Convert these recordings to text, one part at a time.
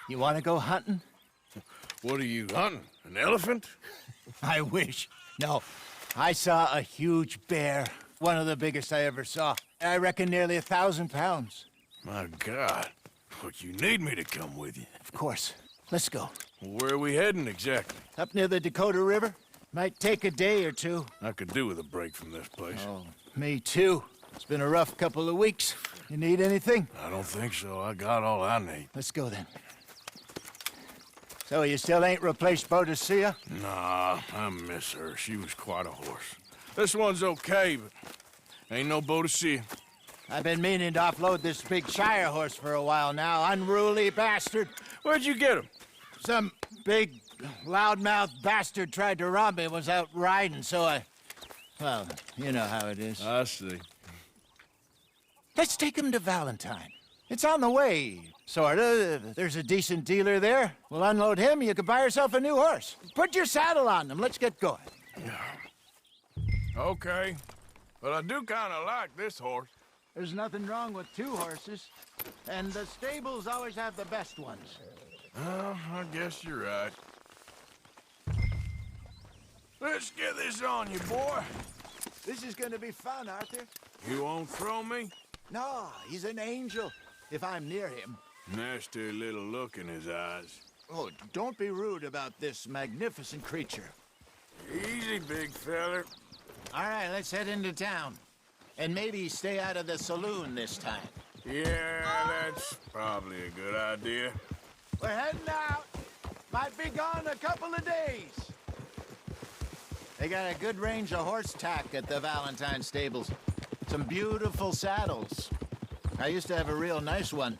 You want to go hunting? What are you hunting? An elephant? I wish. No, I saw a huge bear. One of the biggest I ever saw. I reckon nearly 1,000 pounds. My God. But you need me to come with you. Of course. Let's go. Where are we heading exactly? Up near the Dakota River. Might take a day or two. I could do with a break from this place. Oh, me too. It's been a rough couple of weeks. You need anything? I don't think so. I got all I need. Let's go then. So you still ain't replaced Boadicea? Nah, I miss her. She was quite a horse. This one's okay, but ain't no Boadicea. I've been meaning to offload this big Shire horse for a while now. Unruly bastard. Where'd you get him? Some big, loudmouth bastard tried to rob me and was out riding, so well, you know how it is. I see. Let's take him to Valentine. It's on the way, sorta. There's a decent dealer there. We'll unload him, you can buy yourself a new horse. Put your saddle on him, let's get going. Okay, but I do kind of like this horse. There's nothing wrong with two horses, and the stables always have the best ones. Well, I guess you're right. Let's get this on you, boy. This is gonna be fun, Arthur. You won't throw me? No, he's an angel, if I'm near him. Nasty little look in his eyes. Oh, don't be rude about this magnificent creature. Easy, big feller. All right, let's head into town. And maybe stay out of the saloon this time. Yeah, that's probably a good idea. We're heading out. Might be gone a couple of days. They got a good range of horse tack at the Valentine stables. Some beautiful saddles. I used to have a real nice one.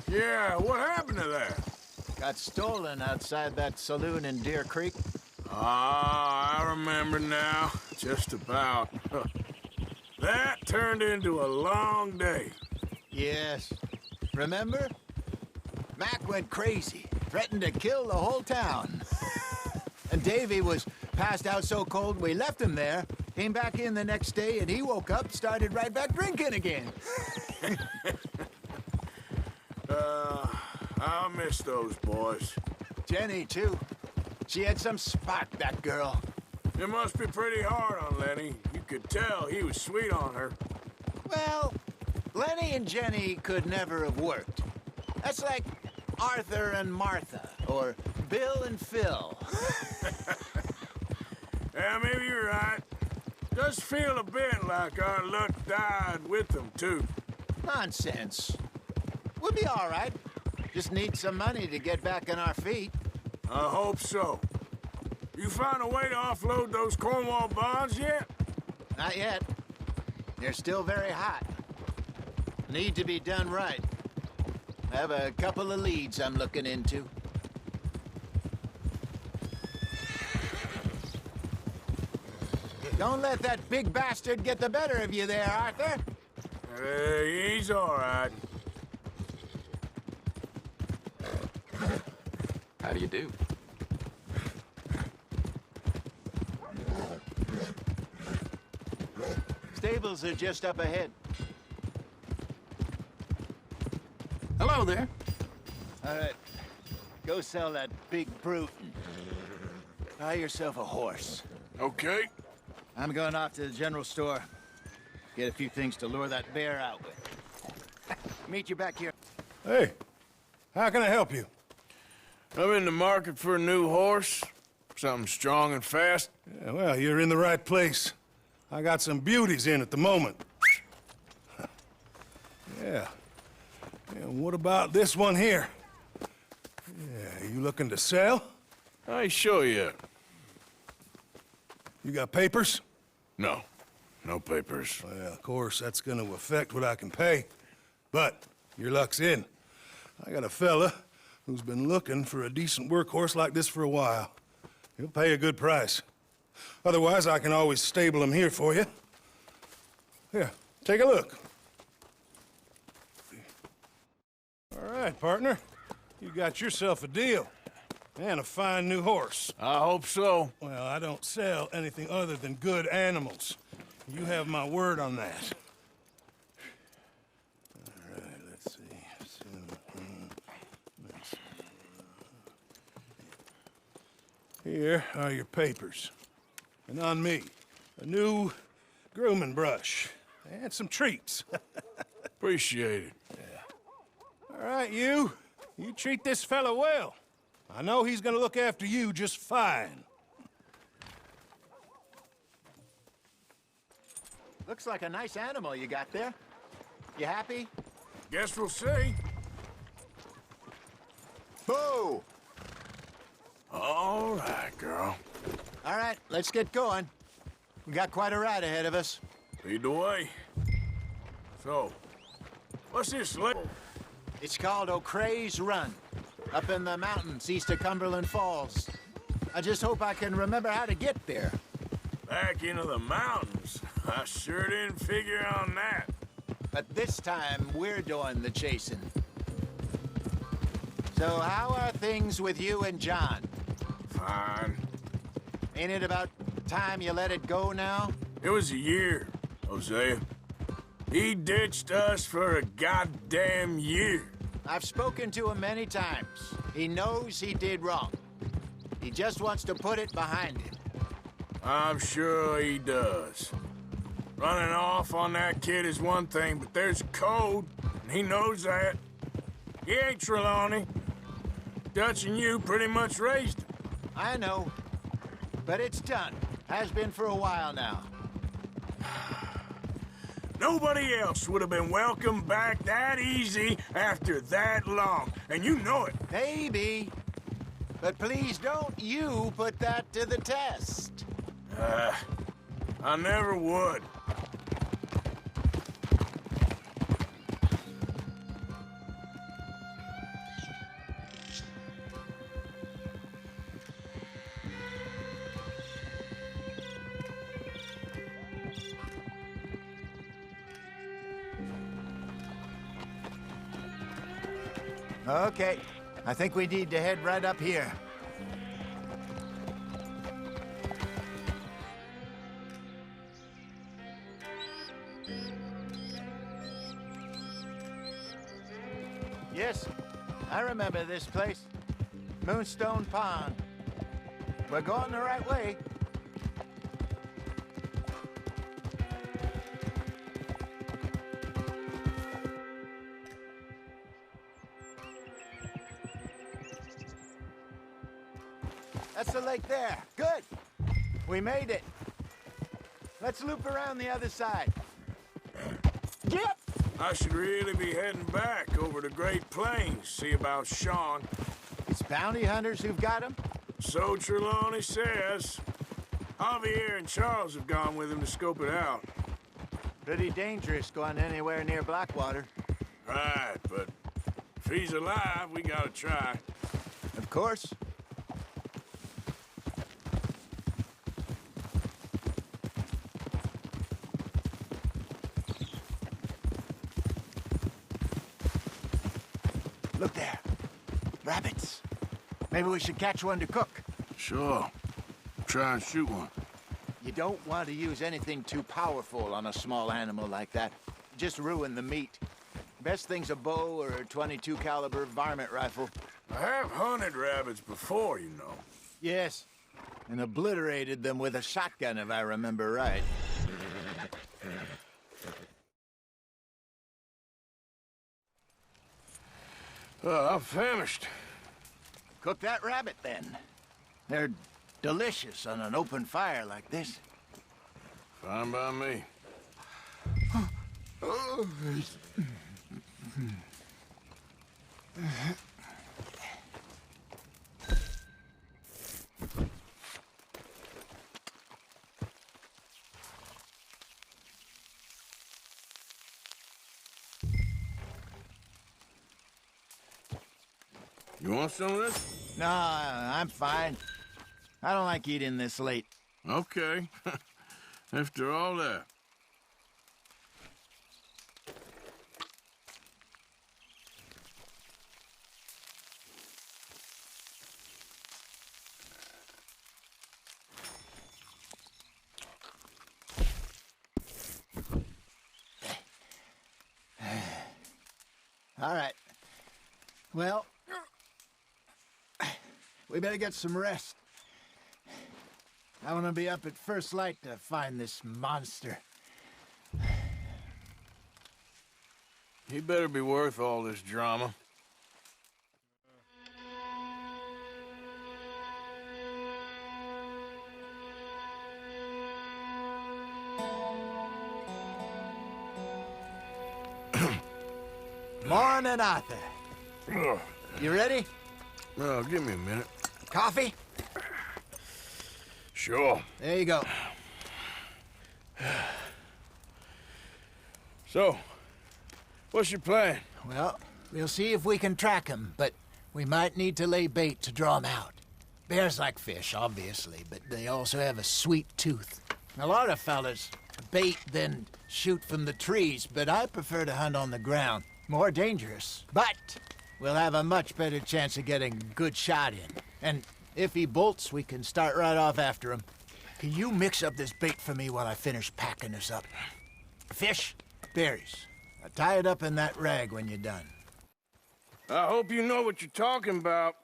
Yeah, what happened to that? Got stolen outside that saloon in Deer Creek. Ah, I remember now. Just about. That turned into a long day. Yes. Remember? Mac went crazy, threatened to kill the whole town. And Davy was passed out so cold we left him there, came back in the next day, and he woke up, started right back drinking again. I miss those boys. Jenny, too. She had some spark, that girl. It must be pretty hard on Lenny. You could tell he was sweet on her. Well, Lenny and Jenny could never have worked. That's like Arthur and Martha, or Bill and Phil. Yeah, maybe you're right. Does feel a bit like our luck died with them, too. Nonsense. We'll be all right. Just need some money to get back on our feet. I hope so. You found a way to offload those Cornwall bonds yet? Not yet. They're still very hot. Need to be done right. I have a couple of leads I'm looking into. Don't let that big bastard get the better of you there, Arthur. He's all right. How do you do? Stables are just up ahead. Hello there. All right. Go sell that big brute. Buy yourself a horse. Okay. I'm going off to the general store. Get a few things to lure that bear out with. Meet you back here. Hey, how can I help you? I'm in the market for a new horse. Something strong and fast. Yeah, well, you're in the right place. I got some beauties in at the moment. Yeah. And what about this one here? Yeah, you looking to sell? I ain't sure yet. You got papers? No. No papers. Well, of course, that's gonna affect what I can pay. But your luck's in. I got a fella who's been looking for a decent workhorse like this for a while. He'll pay a good price. Otherwise, I can always stable him here for you. Here, take a look. All right, partner. You got yourself a deal. And a fine new horse. I hope so. Well, I don't sell anything other than good animals. You have my word on that. All right, let's see. Here are your papers. And on me, a new grooming brush and some treats. Appreciate it. All right, you treat this fella well. I know he's gonna look after you just fine. Looks like a nice animal you got there. You happy? Guess we'll see. Boo! All right, girl. All right, let's get going. We got quite a ride ahead of us. Lead the way. So, what's this label? It's called O'Creagh's Run, up in the mountains east of Cumberland Falls. I just hope I can remember how to get there. Back into the mountains. I sure didn't figure on that. But this time, we're doing the chasing. So how are things with you and John? Fine. Ain't it about time you let it go now? It was a year, Hosea. He ditched us for a goddamn year. I've spoken to him many times. He knows he did wrong. He just wants to put it behind him. I'm sure he does. Running off on that kid is one thing, but there's code, and he knows that. He ain't Trelawney. Dutch and you pretty much raised him. I know, but it's done. Has been for a while now. Nobody else would have been welcomed back that easy after that long, and you know it. Maybe. But please don't you put that to the test. I never would. Okay, I think we need to head right up here. Yes, I remember this place. Moonstone Pond. We're going the right way. That's the lake there. Good. We made it. Let's loop around the other side. Yep. I should really be heading back over to Great Plains, see about Sean. It's bounty hunters who've got him? So Trelawney says. Javier and Charles have gone with him to scope it out. Pretty dangerous going anywhere near Blackwater. Right, but if he's alive, we gotta try. Of course. Look there. Rabbits. Maybe we should catch one to cook. Sure. Try and shoot one. You don't want to use anything too powerful on a small animal like that. Just ruin the meat. Best thing's a bow or a .22 caliber varmint rifle. I have hunted rabbits before, you know. Yes, and obliterated them with a shotgun, if I remember right. I'm famished. Cook that rabbit, then. They're delicious on an open fire like this. Fine by me. You want some of this? No, I'm fine. I don't like eating this late. Okay. After all that. All right. Well, we better get some rest. I want to be up at first light to find this monster. He better be worth all this drama. Morning, Arthur. Ugh. You ready? Oh, give me a minute. Coffee? Sure. There you go. So, what's your plan? Well, we'll see if we can track him, but we might need to lay bait to draw him out. Bears like fish, obviously, but they also have a sweet tooth. A lot of fellas bait, then shoot from the trees, but I prefer to hunt on the ground. More dangerous, but we'll have a much better chance of getting a good shot in. And if he bolts, we can start right off after him. Can you mix up this bait for me while I finish packing this up? Fish, berries. Now tie it up in that rag when you're done. I hope you know what you're talking about.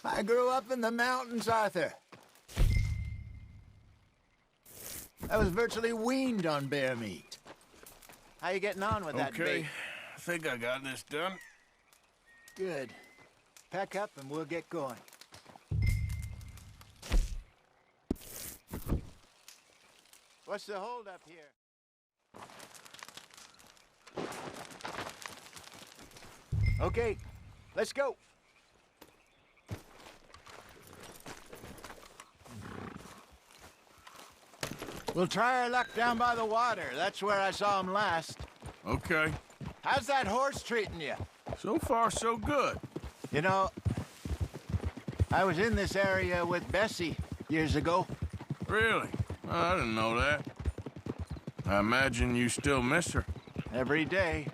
I grew up in the mountains, Arthur. I was virtually weaned on bear meat. How you getting on with that bait? Okay, I think I got this done. Good. Pack up and we'll get going. What's the holdup here? Okay, let's go. We'll try our luck down by the water. That's where I saw him last. Okay. How's that horse treating you? So far, so good. You know, I was in this area with Bessie years ago. Really? Oh, I didn't know that. I imagine you still miss her. Every day.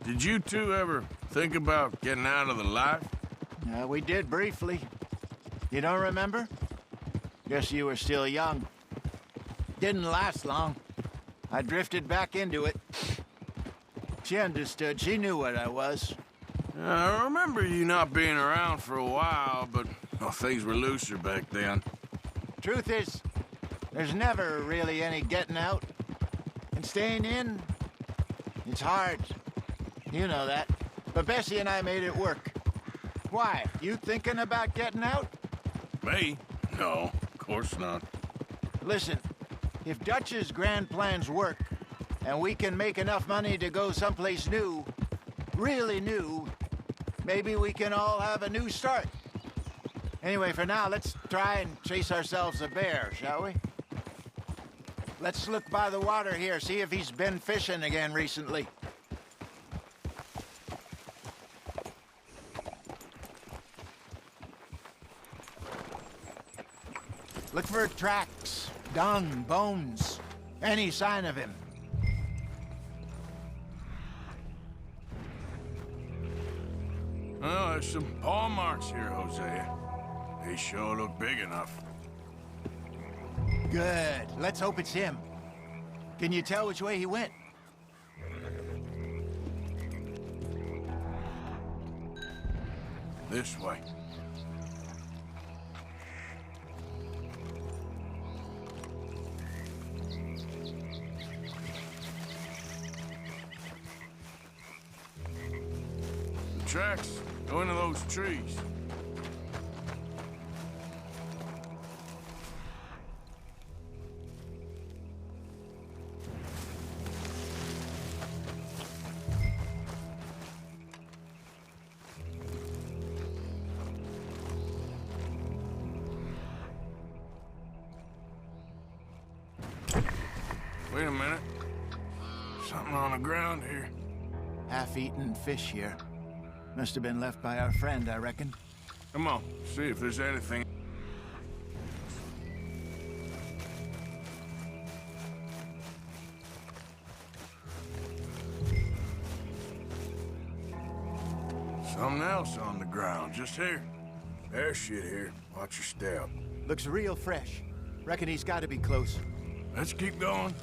Did you two ever think about getting out of the life? We did briefly. You don't remember? Guess you were still young. Didn't last long. I drifted back into it. She understood. She knew what I was. I remember you not being around for a while, but well, things were looser back then. Truth is, there's never really any getting out. And staying in, it's hard. You know that. But Bessie and I made it work. Why? You thinking about getting out? Me? No, of course not. Listen, if Dutch's grand plans work, and we can make enough money to go someplace new, really new, maybe we can all have a new start. Anyway, for now, let's try and chase ourselves a bear, shall we? Let's look by the water here, see if he's been fishing again recently. Look for tracks, dung, bones, any sign of him. Oh, there's some paw marks here, Hosea. They sure look big enough. Good. Let's hope it's him. Can you tell which way he went? This way. The tracks go into those trees. Wait a minute. Something on the ground here. Half-eaten fish here. Must have been left by our friend, I reckon. Come on, see if there's anything. Something else on the ground, just here. There's shit here. Watch your step. Looks real fresh. Reckon he's got to be close. Let's keep going.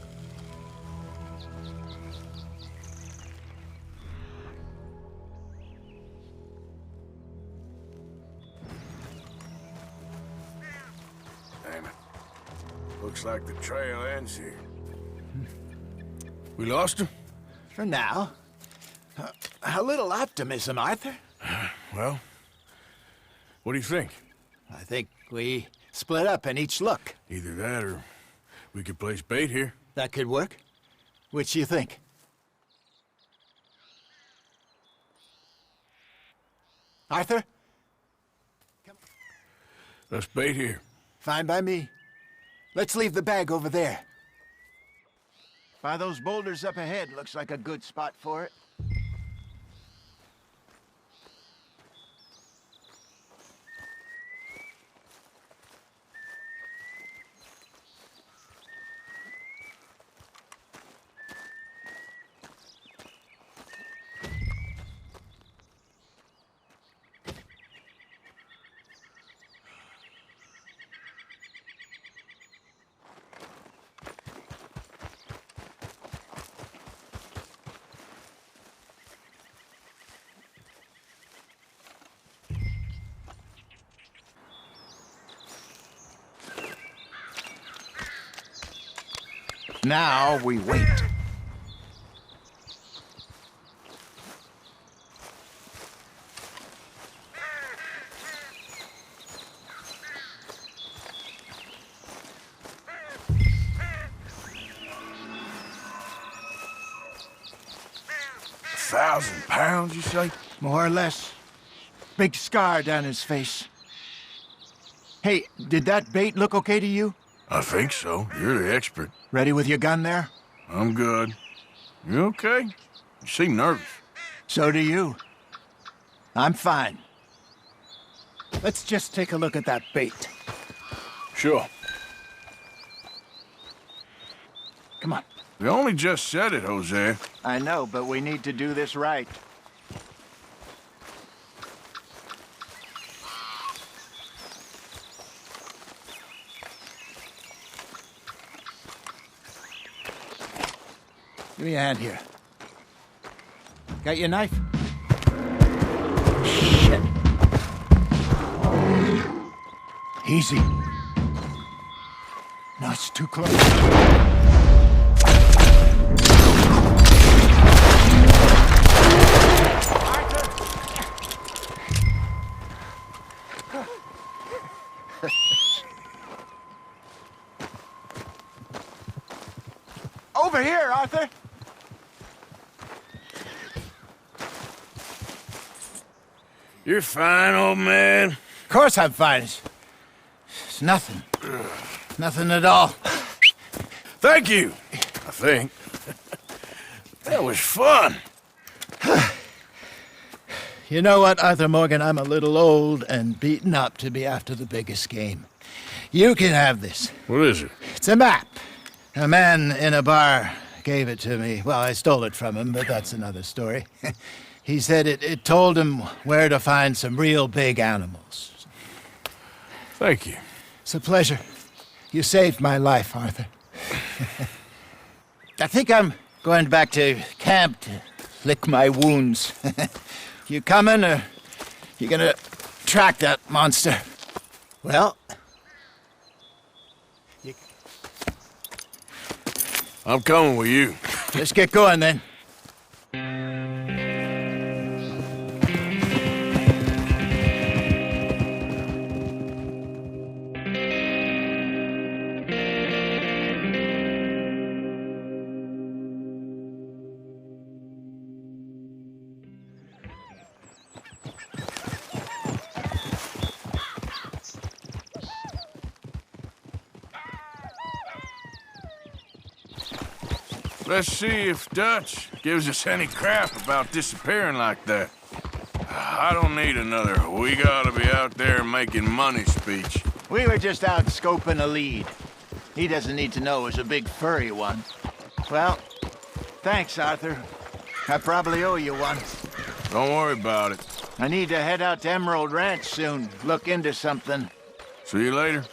Looks like the trail ends here. We lost him? For now. A little optimism, Arthur. Well, what do you think? I think we split up and each look. Either that or we could place bait here. That could work. Which do you think? Arthur? Let's bait here. Fine by me. Let's leave the bag over there. By those boulders up ahead, looks like a good spot for it. Now we wait. £1,000, you say? More or less. Big scar down his face. Hey, did that bait look okay to you? I think so. You're the expert. Ready with your gun there? I'm good. You okay? You seem nervous. So do you. I'm fine. Let's just take a look at that bait. Sure. Come on. We only just said it, Jose. I know, but we need to do this right. Give me a hand here. Got your knife? Shit. Easy. No, it's too close. Over here, Arthur! You're fine, old man. Of course I'm fine. It's nothing. Nothing at all. Thank you, I think. That was fun. You know what, Arthur Morgan? I'm a little old and beaten up to be after the biggest game. You can have this. What is it? It's a map. A man in a bar gave it to me. Well, I stole it from him, but that's another story. He said it told him where to find some real big animals. Thank you. It's a pleasure. You saved my life, Arthur. I think I'm going back to camp to lick my wounds. You coming, or you gonna track that monster? Well... I'm coming with you. Let's get going, then. Let's see if Dutch gives us any crap about disappearing like that. I don't need another "we gotta be out there making money" speech. We were just out scoping a lead. He doesn't need to know it was a big furry one. Well, thanks, Arthur. I probably owe you one. Don't worry about it. I need to head out to Emerald Ranch soon, look into something. See you later.